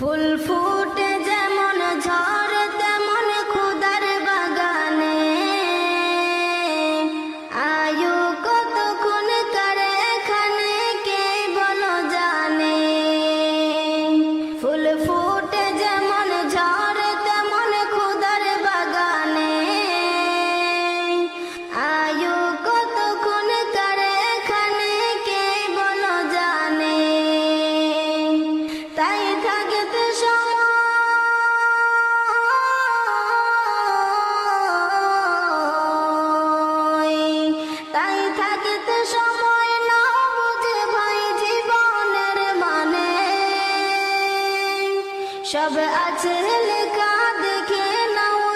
ফুল ফুটে যেমন ঝড় তেমন খুদার বাগানে, আয়ু কতক্ষণ কারে এখানে কে বলো জানে। ফুল ফুটে যেমন ঝড় তেমন খুদার বাগানে, আয়ু কতক্ষণ কারে এখানে কে বলো জানে। তাই থাকতে সময় না বুঝে ভাই জীবনের মানে, সব আছে লেখা দেখে নাও